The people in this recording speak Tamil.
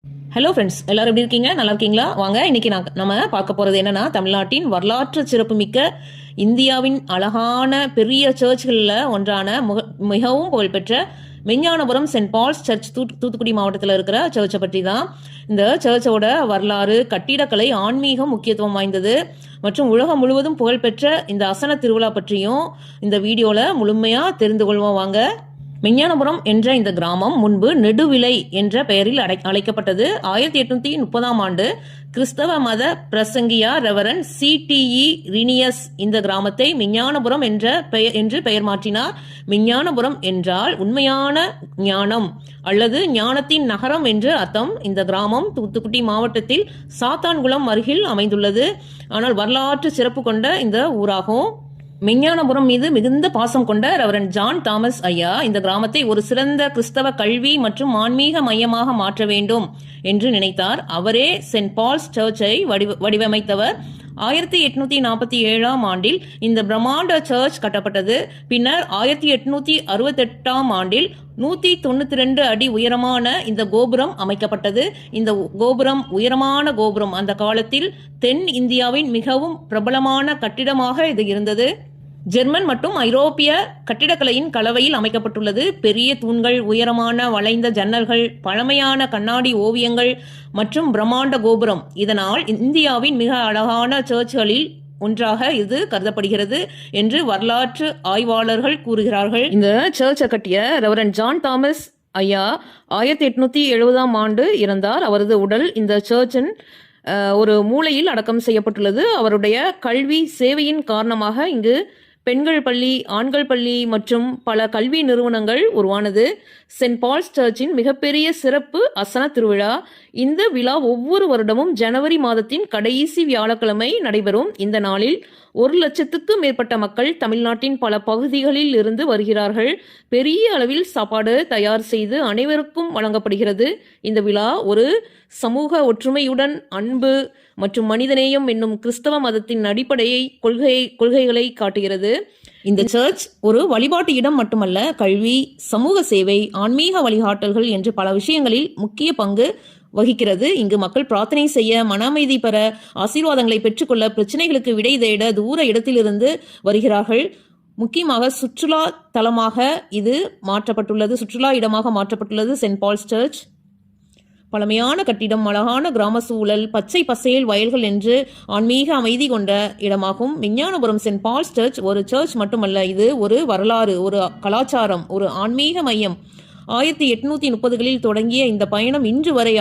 ஹலோ ஃப்ரெண்ட்ஸ், எல்லாரும் எப்படி இருக்கீங்க? நல்லா இருக்கீங்களா? வாங்க, இன்னைக்கு நம்ம பார்க்க போறது என்னன்னா, தமிழ்நாட்டின் வரலாற்று சிறப்புமிக்க இந்தியாவின் அழகான பெரிய சர்ச்களில் ஒன்றான மிகவும் புகழ்பெற்ற Megnanapuram saint Paul's church Thoothukudi மாவட்டத்தில் இருக்கிற சர்ச்சை பற்றி தான். இந்த சர்ச்சோட வரலாறு, கட்டிடக்கலை, ஆன்மீகம் முக்கியத்துவம் வாய்ந்தது மற்றும் உலகம் முழுவதும் புகழ்பெற்ற இந்த அசன திருவிழா பற்றியும் இந்த வீடியோவில் முழுமையாக தெரிந்து கொள்வோம். வாங்க. மெஞ்ஞானபுரம் என்ற இந்த கிராமம் முன்பு நெடுவிலை என்ற பெயரில் அழைக்கப்பட்டது. 1830ஆம் ஆண்டு கிறிஸ்தவ மத பிரசங்கியா ரெவரன் CTE ரினியஸ் இந்த கிராமத்தை மெஞ்ஞானபுரம் என்று பெயர் மாற்றினார். மெஞ்ஞானபுரம் என்றால் உண்மையான ஞானம் அல்லது ஞானத்தின் நகரம் என்று அர்த்தம். இந்த கிராமம் தூத்துக்குடி மாவட்டத்தில் சாத்தான்குளம் அருகில் அமைந்துள்ளது. ஆனால் வரலாற்று சிறப்பு கொண்ட இந்த ஊராகும். மெஞ்ஞானபுரம் மீது மிகுந்த பாசம் கொண்ட ரெவரண்ட் ஜான் தாமஸ் ஐயா இந்த கிராமத்தை ஒரு சிறந்த கிறிஸ்தவ கல்வி மற்றும் ஆன்மீக மையமாக மாற்ற வேண்டும் என்று நினைத்தார். அவரே சென்ட் பால்ஸ் சர்ச்சை வடிவமைத்தவர். 1847ஆம் ஆண்டில் இந்த பிரம்மாண்ட சர்ச் கட்டப்பட்டது. பின்னர் 1868ஆம் ஆண்டில் 192 அடி உயரமான இந்த கோபுரம் அமைக்கப்பட்டது. இந்த கோபுரம் உயரமான கோபுரம். அந்த காலத்தில் தென் இந்தியாவின் மிகவும் பிரபலமான கட்டிடமாக இது இருந்தது. ஜெர்மன் மற்றும் ஐரோப்பிய கட்டிடக்கலையின் கலவையில் அமைக்கப்பட்டுள்ளது. பெரிய தூண்கள், உயரமான வளைந்த ஜன்னல்கள், பழமையான கண்ணாடி ஓவியங்கள் மற்றும் பிரம்மாண்ட கோபுரம். இதனால் இந்தியாவின் மிக அழகான சர்ச்களில் ஒன்றாக இது கருதப்படுகிறது என்று வரலாற்று ஆய்வாளர்கள் கூறுகிறார்கள். இந்த சர்ச்சை கட்டிய ரெவரண்ட் ஜான் தாமஸ் ஐயா 1870ஆம் ஆண்டு இறந்தார். அவரது உடல் இந்த சர்ச்சின் ஒரு மூலையில் அடக்கம் செய்யப்பட்டுள்ளது. அவருடைய கல்வி சேவையின் காரணமாக இங்கு பெண்கள் பள்ளி, ஆண்கள் பள்ளி மற்றும் பல கல்வி நிறுவனங்கள் உருவானது. சென்ட் பால்ஸ் சர்ச்சின் மிகப்பெரிய சிறப்பு அசன திருவிழா. இந்த விழா ஒவ்வொரு வருடமும் ஜனவரி மாதத்தின் கடைசி வியாழக்கிழமை நடைபெறும். இந்த நாளில் 1,00,000க்கும் மேற்பட்ட மக்கள் தமிழ்நாட்டின் பல பகுதிகளில் இருந்து வருகிறார்கள். பெரிய அளவில் சாப்பாடு தயார் செய்து அனைவருக்கும் வழங்கப்படுகிறது. இந்த விழா ஒரு சமூக ஒற்றுமையுடன் அன்பு மற்றும் மனிதநேயம் என்னும் கிறிஸ்தவ மதத்தின் அடிப்படையை கொள்கைகளை காட்டுகிறது. இந்த சர்ச் ஒரு வழிபாட்டு இடம் மட்டுமல்ல, கல்வி, சமூக சேவை, ஆன்மீக வழிகாட்டல்கள் என்று பல விஷயங்களில் முக்கிய பங்கு வகிக்கிறது. இங்கு மக்கள் பிரார்த்தனை செய்ய, மன அமைதி பெற, ஆசீர்வாதங்களை பெற்றுக்கொள்ள, பிரச்சனைகளுக்கு விடை தேட தூர இடத்திலிருந்து வருகிறார்கள். முக்கியமாக சுற்றுலா தலமாக இது மாற்றப்பட்டுள்ளது. சுற்றுலா இடமாக மாற்றப்பட்டுள்ளது சென்ட் பால்ஸ் சர்ச். பழமையான கட்டிடம், அழகான கிராம சூழல், பச்சை பசேல் வயல்கள் என்று ஆன்மீக அமைதி கொண்ட இடமாகும். மெஞ்ஞானபுரம் சென்ட் பால்ஸ் சர்ச் ஒரு சர்ச் மட்டுமல்ல, இது ஒரு வரலாறு, ஒரு கலாச்சாரம், ஒரு ஆன்மீக மையம். 1830களில் தொடங்கிய இந்த பயணம் இன்று வரை